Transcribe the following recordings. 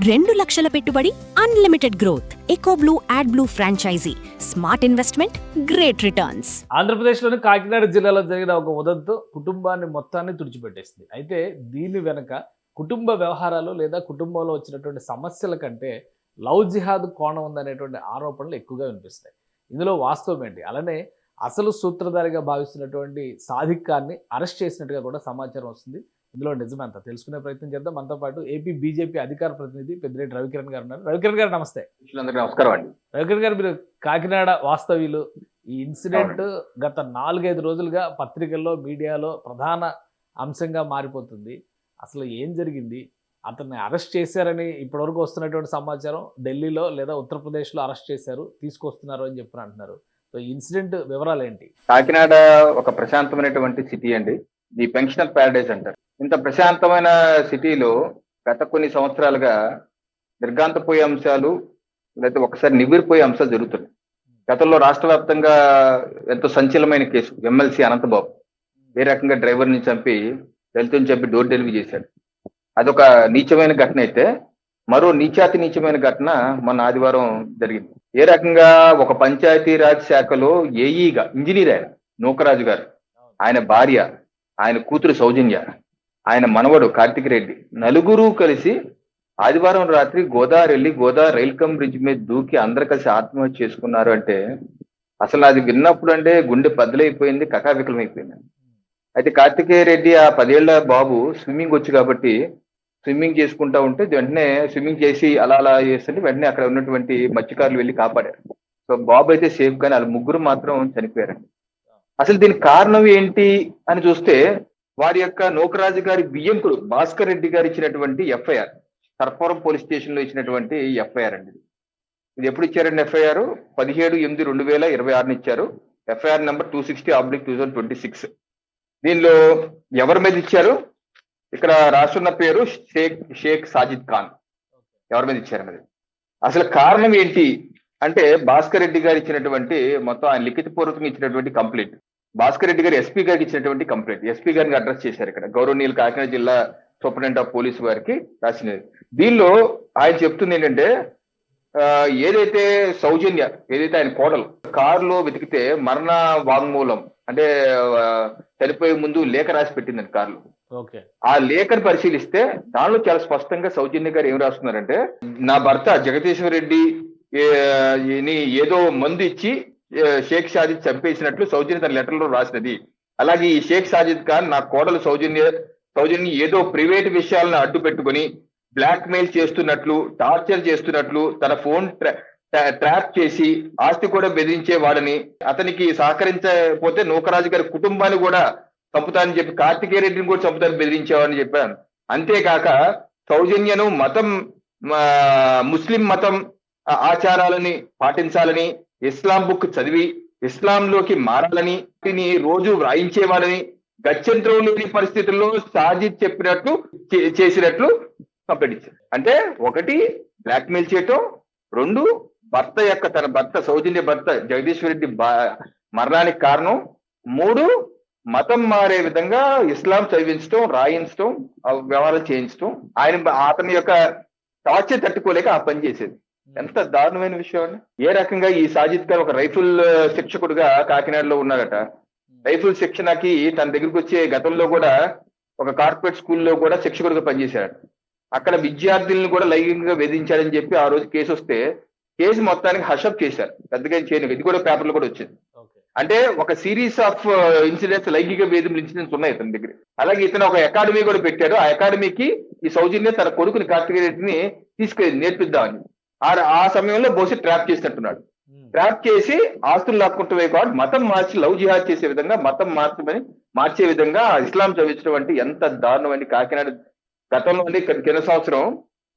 2 లక్షల పెట్టుబడి, unlimited growth. EcoBlue AdBlue franchise. Smart investment, great returns. ఆంధ్రప్రదేశ్లోని కాకినాడ జిల్లాలో జరిగిన ఒక ఉదంతం కుటుంబాన్ని మొత్తాన్ని తుడిచిపెట్టేసింది. అయితే దీని వెనక కుటుంబ వ్యవహారాలు లేదా కుటుంబంలో వచ్చినటువంటి సమస్యల కంటే లవ్ జిహాద్ కోణం ఉందనేటువంటి ఆరోపణలు ఎక్కువగా వినిపిస్తాయి. ఇందులో వాస్తవం ఏంటి? అలానే అసలు సూత్రధారిగా భావిస్తున్నటువంటి సాదిక్ ఖాన్ని అరెస్ట్ చేసినట్టుగా కూడా సమాచారం వస్తుంది. ఇందులో నిజమంతా తెలుసుకునే ప్రయత్నం చేద్దాం. మనతో పాటు ఏపీ బీజేపీ అధికార ప్రతినిధి పెద్దిరెడ్డి రవికిరణ్ గారు ఉన్నారు. రవికిరణ్ గారు నమస్తే. నమస్కారం అండి. రవికిరణ్ గారు, మీరు కాకినాడ వాస్తవ్యులు. ఈ ఇన్సిడెంట్ గత 4-5 రోజులుగా పత్రికల్లో, మీడియాలో ప్రధాన అంశంగా మారిపోతుంది. అసలు ఏం జరిగింది? అతన్ని అరెస్ట్ చేశారని ఇప్పటివరకు వస్తున్నటువంటి సమాచారం. ఢిల్లీలో లేదా ఉత్తరప్రదేశ్లో అరెస్ట్ చేశారు, తీసుకొస్తున్నారు అని చెప్పి అంటున్నారు. సో ఇన్సిడెంట్ వివరాలు ఏంటి? కాకినాడ ఒక ప్రశాంతమైనటువంటి సిటీ అండి. ది పెన్షనర్ ప్యారడైజ్ అంటారు. ఇంత ప్రశాంతమైన సిటీలో గత కొన్ని సంవత్సరాలుగా నిర్గాంతపోయే అంశాలు లేదా ఒకసారి నివ్విరిపోయే అంశాలు జరుగుతున్నాయి. గతంలో రాష్ట్ర వ్యాప్తంగా ఎంతో సంచలనమైన కేసు ఎమ్మెల్సీ అనంతబాబు ఏ రకంగా డ్రైవర్ని చంపి దళితుని చంపి డోర్ డెలివరీ చేశాడు. అదొక నీచమైన ఘటన అయితే, మరో నీచమైన ఘటన మొన్న ఆదివారం జరిగింది. ఏ రకంగా ఒక పంచాయతీరాజ్ శాఖలో ఏఈగా ఇంజనీర్ ఆయన నూకరాజు గారు, ఆయన భార్య, ఆయన కూతురు సౌజన్య, ఆయన మనవడు కార్తిక్ రెడ్డి, నలుగురు కలిసి ఆదివారం రాత్రి గోదావరి వెళ్ళి గోదావరి రైల్కమ్ బ్రిడ్జ్ మీద దూకి అందరు కలిసి ఆత్మహత్య చేసుకున్నారు. అంటే అసలు అది విన్నప్పుడు అంటే గుండె బద్దలైపోయింది, కకావికలం అయిపోయింది. అయితే కార్తికేయ రెడ్డి ఆ 10 ఏళ్ల బాబు స్విమ్మింగ్ వచ్చు కాబట్టి స్విమ్మింగ్ చేసుకుంటా ఉంటే వెంటనే స్విమ్మింగ్ చేసి అలా చేస్తుంటే వెంటనే అక్కడ ఉన్నటువంటి మత్స్యకారులు వెళ్ళి కాపాడారు. సో బాబు అయితే సేఫ్, కానీ వాళ్ళ ముగ్గురు మాత్రం చనిపోయారండి. అసలు దీనికి కారణం ఏంటి అని చూస్తే వారి యొక్క నూకరాజు గారి బియ్యంకుడు భాస్కర్ రెడ్డి గారు ఇచ్చినటువంటి ఎఫ్ఐఆర్, సర్పవరం పోలీస్ స్టేషన్ లో ఇచ్చినటువంటి ఎఫ్ఐఆర్ అండి. ఇది ఎప్పుడు ఇచ్చారండి? ఎఫ్ఐఆర్ 17/8/2026 ఇచ్చారు. FIR number 260/2026. దీనిలో ఎవరి మీద ఇచ్చారు? ఇక్కడ రాస్తున్న పేరు షేక్ సాజిద్ ఖాన్. ఎవరి మీద ఇచ్చారు మరి? అసలు కారణం ఏంటి అంటే భాస్కర్ రెడ్డి గారు ఇచ్చినటువంటి మొత్తం ఆయన లిఖితపూర్వకంగా ఇచ్చినటువంటి కంప్లైంట్, భాస్కర్ రెడ్డి గారు ఎస్పీ గారికి ఇచ్చినటువంటి కంప్లైంట్, ఎస్పీ గారిని అడ్రస్ చేశారు. ఇక్కడ గౌరవనీయులు కాకినాడ జిల్లా సూపరింటెండెంట్ ఆఫ్ పోలీసు వారికి రాసినది. దీనిలో ఆయన చెప్తుంది ఏంటంటే, ఏదైతే సౌజన్య, ఏదైతే ఆయన కోడలు కారులో వెతికితే మరణ వాంగ్మూలం అంటే చనిపోయే ముందు లేఖ రాసి పెట్టిందండి కారులో. ఆ లేఖను పరిశీలిస్తే దానిలో చాలా స్పష్టంగా సౌజన్య గారు ఏం రాస్తున్నారంటే, నా భర్త జగదీశ్వర్ రెడ్డి ఏదో మందు ఇచ్చి షేక్ సాజిద్ చంపేసినట్లు సౌజన్య తన లెటర్లో రాసినది. అలాగే ఈ షేక్ సాజిద్ ఖాన్ నా కోడలు సౌజన్య ఏదో ప్రైవేట్ విషయాలను అడ్డు పెట్టుకుని బ్లాక్ మెయిల్ చేస్తున్నట్లు, టార్చర్ చేస్తున్నట్లు, తన ఫోన్ ట్రాప్ చేసి ఆస్తి కూడా బెదిరించేవాడని, అతనికి సహకరించకపోతే నూకరాజు గారి కుటుంబాన్ని కూడా చంపుతానని చెప్పి కార్తికేయ రెడ్డిని కూడా చంపుతానని బెదిరించేవాడని చెప్పాను. అంతేకాక సౌజన్యను ముస్లిం మతం ఆచారాలని పాటించాలని, ఇస్లాం బుక్ చదివి ఇస్లాంలోకి మారాలని రోజు వ్రాయించేవాడని, గత్యంతరం లేని పరిస్థితుల్లో సాజిద్ చెప్పినట్లు చేసినట్లు కంప్లైంట్ ఇచ్చారు. అంటే ఒకటి బ్లాక్మెయిల్ చేయటం, 2 తన భర్త సౌజన్య భర్త జగదీశ్వర్ రెడ్డి మరణానికి కారణం, 3 మతం మారే విధంగా ఇస్లాం చదివించడం, రాయించడం, వ్యవహారాలు చేయించడం. అతని యొక్క టార్చర్ తట్టుకోలేక ఆ పని చేసేది. ఎంత దారుణమైన విషయం అండి. ఏ రకంగా ఈ సాజిద్ గారు ఒక రైఫిల్ శిక్షకుడుగా కాకినాడలో ఉన్నాడట. రైఫిల్ శిక్షణకి తన దగ్గరికి వచ్చే గతంలో కూడా ఒక కార్పొరేట్ స్కూల్లో కూడా శిక్షకుడిగా పనిచేశాడు. అక్కడ విద్యార్థులను కూడా లైంగికంగా వేధించాడని చెప్పి ఆ రోజు కేసు వస్తే కేసు మొత్తానికి హషప్ చేశారు. పెద్దగా చేయను, ఇది కూడా పేపర్లో కూడా వచ్చింది. అంటే ఒక సిరీస్ ఆఫ్ ఇన్సిడెంట్స్, లైంగిక వేధింపుల ఇన్సిడెంట్స్ ఉన్నాయి ఇతని దగ్గర. అలాగే ఇతను ఒక అకాడమీ కూడా పెట్టాడు. ఆ అకాడమీకి ఈ సౌజన్య తన కొడుకుని కార్తికేయ రెడ్డిని తీసుకెళ్ళి నేర్పిద్దామని ఆ సమయంలో బహుశా ట్రాప్ చేసినట్టున్నాడు. ట్రాప్ చేసి ఆస్తులు లాక్కుంటూ కాదు, మతం మార్చి లవ్ జిహాద్ చేసే విధంగా, మతం మార్చే విధంగా ఇస్లాం చదివించడం అంటే ఎంత దారుణం. కాకినాడ గతంలో కింద సంవత్సరం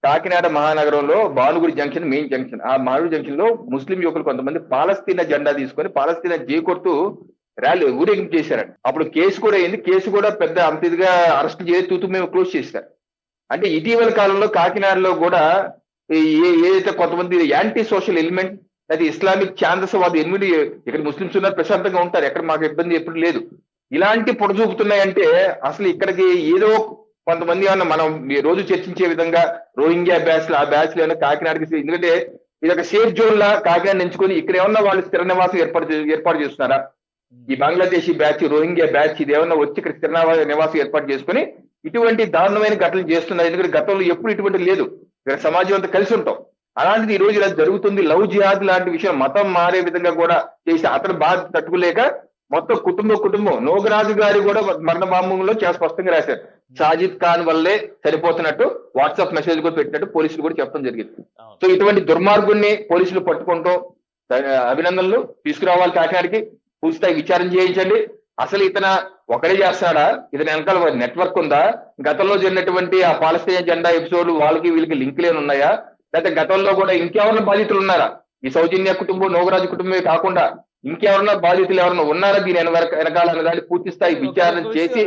కాకినాడ మహానగరంలో భానుగుడి జంక్షన్, మెయిన్ జంక్షన్, ఆ భానుగుడి జంక్షన్ లో ముస్లిం యువకులు కొంతమంది పాలస్తీనా జెండా తీసుకొని పాలస్తీనా కొడుతూ ర్యాలీ ఊరేగింపు చేశారంట. అప్పుడు కేసు కూడా అయింది. కేసు కూడా పెద్ద అంత ఇదిగా అరెస్ట్ చేసి తూతు మేము క్లోజ్ చేశారు. అంటే ఇటీవల కాలంలో కాకినాడలో కూడా ఏదైతే కొంతమంది యాంటీ సోషల్ ఎలిమెంట్, అది ఇస్లామిక్ ఛాందసవాద ఎనిమిది, ఇక్కడ ముస్లింస్ ఉన్నారు, ప్రశాంతంగా ఉంటారు, ఎక్కడ మాకు ఇబ్బంది ఎప్పుడు లేదు, ఇలాంటి పొడచూపుతున్నాయంటే అసలు ఇక్కడికి ఏదో కొంతమంది ఏమన్నా మనం ఈ రోజు చర్చించే విధంగా రోహింగ్యా బ్యాచ్ ఆ బ్యాచ్ ఏమన్నా కాకినాడకి ఎందుకంటే ఇది ఒక సేఫ్ జోన్ లా కాకినాడ ఎంచుకొని ఇక్కడ ఏమన్నా వాళ్ళు స్థిర నివాసం ఏర్పాటు చేస్తున్నారా? ఈ బంగ్లాదేశీ బ్యాచ్ రోహింగ్యా బ్యాచ్ ఇది ఏమన్నా వచ్చి ఇక్కడ స్థిర నివాసం ఏర్పాటు చేసుకుని ఇటువంటి దారుణమైన ఘటనలు చేస్తున్నారు. ఎందుకంటే గతంలో ఎప్పుడు ఇటువంటి లేదు, ఇక్కడ సమాజం అంతా కలిసి ఉంటాం. అలాంటిది ఈ రోజు ఇలా జరుగుతుంది. లవ్ జిహాద్ లాంటి విషయం మతం మారే విధంగా కూడా చేసి అతను బాధ తట్టుకోలేక మొత్తం కుటుంబం నోగరాజు గారి కూడా మరణ బాంబంలో చాలా స్పష్టంగా రాశారు. సాజిద్ ఖాన్ వల్లే సరిపోతున్నట్టు వాట్సాప్ మెసేజ్ కూడా పెట్టినట్టు పోలీసులు కూడా చెప్పడం జరిగింది. సో ఇటువంటి దుర్మార్గుణ్ణి పోలీసులు పట్టుకుంటూ అభినందనలు తీసుకురావాలి, కాకినాడకి పూర్తిస్థాయి విచారణ చేయించండి. అసలు ఇతను ఒకడే చేస్తాడా? ఇతని వెనకాల నెట్వర్క్ ఉందా? గతంలో జరిగినటువంటి ఆ పాలస్తీన్ జెండా ఎపిసోడ్ వాళ్ళకి వీళ్ళకి లింకులేని ఉన్నాయా? లేకపోతే గతంలో కూడా ఇంకెవరైనా బాధితులు ఉన్నారా? ఈ సౌజన్య కుటుంబం నోగరాజు కుటుంబమే కాకుండా ఇంకెవరన్నా బాధితులు ఎవరన్నా ఉన్నారా దీని వెనకాల దాన్ని పూర్తి స్థాయి విచారణ చేసి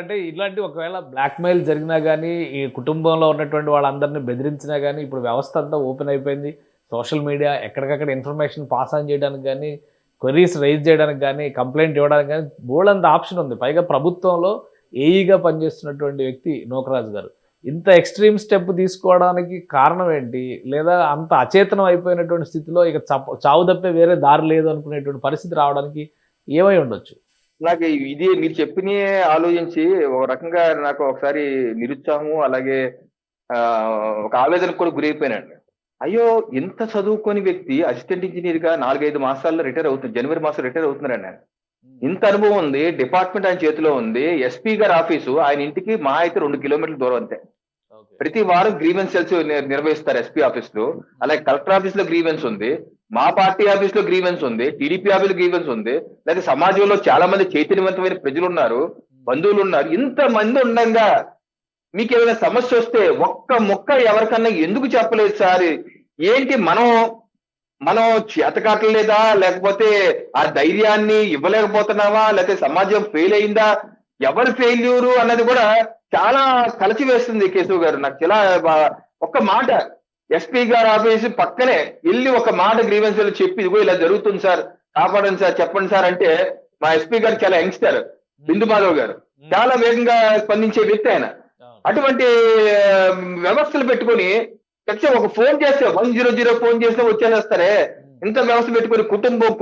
అంటే ఇలాంటి ఒకవేళ బ్లాక్ మెయిల్ జరిగినా కానీ ఈ కుటుంబంలో ఉన్నటువంటి వాళ్ళందరినీ బెదిరించినా కానీ ఇప్పుడు వ్యవస్థ అంతా ఓపెన్ అయిపోయింది. సోషల్ మీడియా ఎక్కడికక్కడ ఇన్ఫర్మేషన్ పాస్ ఆన్ చేయడానికి కానీ, క్వరీస్ రైజ్ చేయడానికి కానీ, కంప్లైంట్ ఇవ్వడానికి కానీ బోల్డంత ఆప్షన్ ఉంది. పైగా ప్రభుత్వంలో ఏఈగా పనిచేస్తున్నటువంటి వ్యక్తి నోకరాజు గారు ఇంత ఎక్స్ట్రీమ్ స్టెప్ తీసుకోవడానికి కారణం ఏంటి? లేదా అంత అచేతనం అయిపోయినటువంటి స్థితిలో ఇక చావు తప్పే వేరే దారి లేదు అనుకునేటువంటి పరిస్థితి రావడానికి ఏమై ఉండొచ్చు? నాకు ఇది మీరు చెప్పిన ఆలోచించి ఒక రకంగా నాకు ఒకసారి నిరుత్సాహము అలాగే ఒక ఆవేదనకు కూడా గురైపోయినాడు. అయ్యో, ఇంత చదువుకోని వ్యక్తి అసిస్టెంట్ ఇంజనీర్ గా 4-5 మాసాల్లో రిటైర్ అవుతుంది, జనవరి మాసం రిటైర్ అవుతున్నారండి ఆయన. ఇంత అనుభవం ఉంది, డిపార్ట్మెంట్ ఆయన చేతిలో ఉంది, ఎస్పీ గారి ఆఫీసు ఆయన ఇంటికి మా అయితే 2 కిలోమీటర్ల దూరం అంతే. ప్రతి వారం గ్రీవెన్స్ సెల్స్ నిర్వహిస్తారు ఎస్పీ ఆఫీస్ లో, అలాగే కలెక్టర్ ఆఫీస్ లో గ్రీవెన్స్ ఉంది, మా పార్టీ ఆఫీస్ లో గ్రీవెన్స్ ఉంది, టీడీపీ ఆఫీస్ లో గ్రీవెన్స్ ఉంది, లేదా సమాజంలో చాలా మంది చైతన్యవంతమైన ప్రజలు ఉన్నారు, బంధువులు ఉన్నారు. ఇంత మంది ఉండగా మీకు ఏమైనా సమస్య వస్తే ఒక్క మొక్క ఎవరికన్నా ఎందుకు చెప్పలేదు సార్? ఏంటి మనం చేతకాటలేదా, లేకపోతే ఆ ధైర్యాన్ని ఇవ్వలేకపోతున్నావా, లేకపోతే సమాజం ఫెయిల్ అయిందా? ఎవరు ఫెయిల్యూరు అన్నది కూడా చాలా కలిసి వేస్తుంది కేశవ్ గారు. నాకు చాలా ఒక్క మాట ఎస్పీ గారి ఆఫీసు పక్కనే వెళ్ళి ఒక మాట గ్రీవెన్స్ చెప్పి ఇదిగో ఇలా జరుగుతుంది సార్, కాపాడండి సార్, చెప్పండి సార్ అంటే మా ఎస్పీ గారు చాలా యంగ్స్టర్ బిందు మాధవ్ గారు చాలా వేగంగా స్పందించే వ్యక్తి ఆయన. అటువంటి వ్యవస్థలు పెట్టుకొని ఒక ఫోన్ చేస్తే 100 ఫోన్ చేస్తే వచ్చేసేస్తారే, ఇంత వ్యవస్థ పెట్టుకొని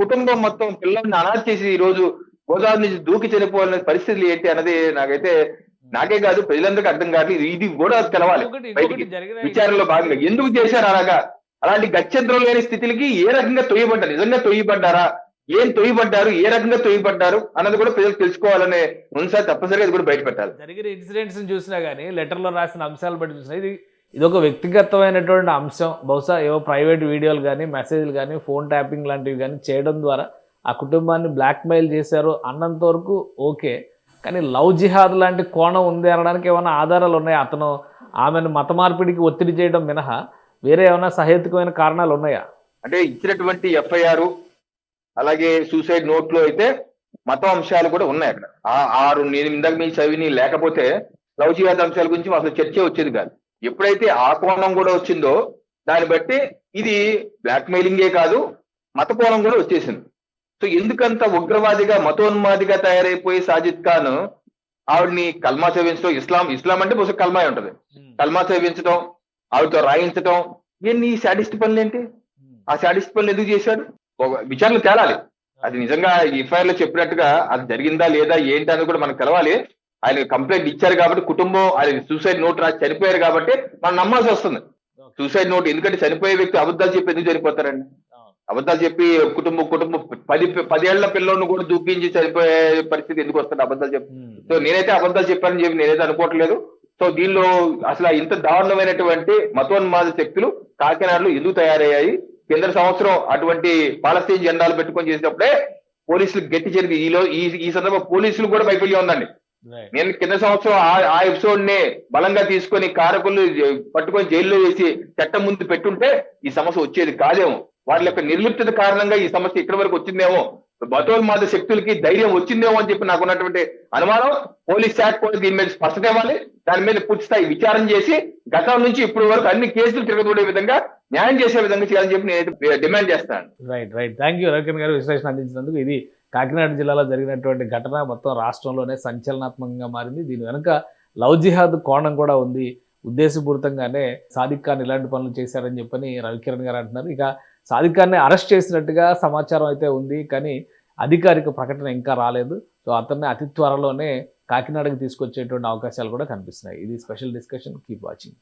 కుటుంబం మొత్తం పిల్లల్ని అనాథ చేసి ఈ రోజు గోదావరి నుంచి దూకి చనిపోవాలనే పరిస్థితులు ఏంటి అన్నది నాకే కాదు ప్రజలందరికీ అర్థం కావట్లేదు. ఇది కూడా తెలవాలి బయటికి విచారణలో భాగంగా. ఎందుకు చేశారు అలాగా? అలాంటి గత్యంతరం లేని స్థితికి ఏ రకంగా తొయ్యబడ్డారు, నిజంగా తొయ్యబడ్డారా, ఏం తొయ్యబడ్డారు, ఏ రకంగా తొయ్యబడ్డారు అన్నది కూడా ప్రజలు తెలుసుకోవాలనే ఉంది. తప్పనిసరిగా ఇది కూడా బయట పెట్టాలి. జరిగిన ఇన్సిడెంట్స్ చూసినా కానీ, లెటర్లో రాసిన అంశాలు బట్టి చూసినా ఇది ఒక వ్యక్తిగతమైనటువంటి అంశం. బహుశా ఏవో ప్రైవేట్ వీడియోలు కానీ, మెసేజ్లు కానీ, ఫోన్ ట్యాపింగ్ లాంటివి కానీ చేయడం ద్వారా ఆ కుటుంబాన్ని బ్లాక్మెయిల్ చేశారు అన్నంత వరకు ఓకే. కానీ లవ్ జిహాద్ లాంటి కోణం ఉంది అనడానికి ఏమైనా ఆధారాలు ఉన్నాయా? అతను ఆమెను మత మార్పిడికి ఒత్తిడి చేయడం మినహా వేరే ఏమైనా సహేతుకమైన కారణాలు ఉన్నాయా? అంటే ఇచ్చినటువంటి ఎఫ్ఐఆర్ అలాగే సూసైడ్ నోట్ లో అయితే మతం అంశాలు కూడా ఉన్నాయి అక్కడ. నేను ఇందాక మీ చదివి లేకపోతే లవ్ జిహాద్ అంశాల గురించి అసలు చర్చే వచ్చేది కాదు. ఎప్పుడైతే ఆ కోణం కూడా వచ్చిందో దాన్ని బట్టి ఇది బ్లాక్ మెయిలింగే కాదు, మత కోణం కూడా వచ్చేసింది. సో ఎందుకంత ఉగ్రవాదిగా మతోన్మాదిగా తయారైపోయి సాజిద్ ఖాన్ ఆవిడ్ని కల్మా చదివించడం, ఇస్లాం అంటే బహుశా కల్మా ఉంటుంది, కల్మా చదివించడం, ఆవిడతో రాయించడం, ఇవన్నీ శాడిస్ట్ పనులు ఏంటి? ఆ శాడిస్ట్ పనులు ఎందుకు చేశాడు? విచారణ తేలాలి. అది నిజంగా ఎఫ్ఐఆర్ లో చెప్పినట్టుగా అది జరిగిందా లేదా ఏంటి అనేది కూడా మనకు తెలవాలి. ఆయన కంప్లైంట్ ఇచ్చారు కాబట్టి కుటుంబం ఆయన సూసైడ్ నోట్ రాసి చనిపోయారు కాబట్టి మనం నమ్మాల్సి వస్తుంది. సూసైడ్ నోట్ ఎందుకంటే చనిపోయే వ్యక్తి అబద్ధాలు చెప్పి ఎందుకు చనిపోతారండి? అబద్ధాలు చెప్పి కుటుంబం 10 ఏళ్ల పిల్లలను కూడా దూకించి చనిపోయే పరిస్థితి ఎందుకు వస్తుంది అబద్ధాలు చెప్పి? సో నేనైతే అబద్ధాలు చెప్పానని చెప్పి నేనైతే అనుకోవట్లేదు. సో దీనిలో అసలు ఇంత దారుణమైనటువంటి మతోన్మాద శక్తులు కాకినాడలో ఎందుకు తయారయ్యాయి? కింద సంవత్సరం అటువంటి పాలస్తీన్ జెండాలు పెట్టుకొని చేసినప్పుడే పోలీసులు గట్టి జరిగి ఈ సందర్భం పోలీసులు కూడా వైఫల్యం ఉందండి. నేను కింద సంవత్సరం ఆ ఎపిసోడ్ నే బలంగా తీసుకొని కారకులు పట్టుకొని జైల్లో వేసి చట్టం ముందు పెట్టుంటే ఈ సమస్య వచ్చేది కాదేమో. వాళ్ళ యొక్క నిర్లిప్తత కారణంగా ఈ సమస్య ఇక్కడి వరకు వచ్చిందేమో, మతోన్మాద శక్తులకి ధైర్యం వచ్చిందేమో అని చెప్పి నాకున్నటువంటి అనుమానం. పోలీస్ శాఖ కూడా దీని మీద స్పష్టత ఇవ్వాలి, దాని మీద పూర్తి స్థాయి విచారణ చేసి గతం నుంచి ఇప్పటి వరకు అన్ని కేసులు తిరగబడే విధంగా న్యాయం చేసే విధంగా చేయాలని చెప్పి నేను డిమాండ్ చేస్తాను. రైట్. థ్యాంక్ యూ రవికిరణ్ గారు విశ్లేషణ అందించినందుకు. ఇది కాకినాడ జిల్లాలో జరిగినటువంటి ఘటన మొత్తం రాష్ట్రంలోనే సంచలనాత్మకంగా మారింది. దీని వెనుక లవ్ జిహాద్ కోణం కూడా ఉంది, ఉద్దేశపూరితంగానే సాదిక్ ఖాన్ ఇలాంటి పనులు చేశారని చెప్పని రవికిరణ్ గారు అంటున్నారు. ఇక సాదిక్ ఖాన్ని అరెస్ట్ చేసినట్టుగా సమాచారం అయితే ఉంది, కానీ అధికారిక ప్రకటన ఇంకా రాలేదు. సో అతన్ని అతి త్వరలోనే కాకినాడకి తీసుకొచ్చేటువంటి అవకాశాలు కూడా కనిపిస్తున్నాయి. ఇది స్పెషల్ డిస్కషన్. Keep watching.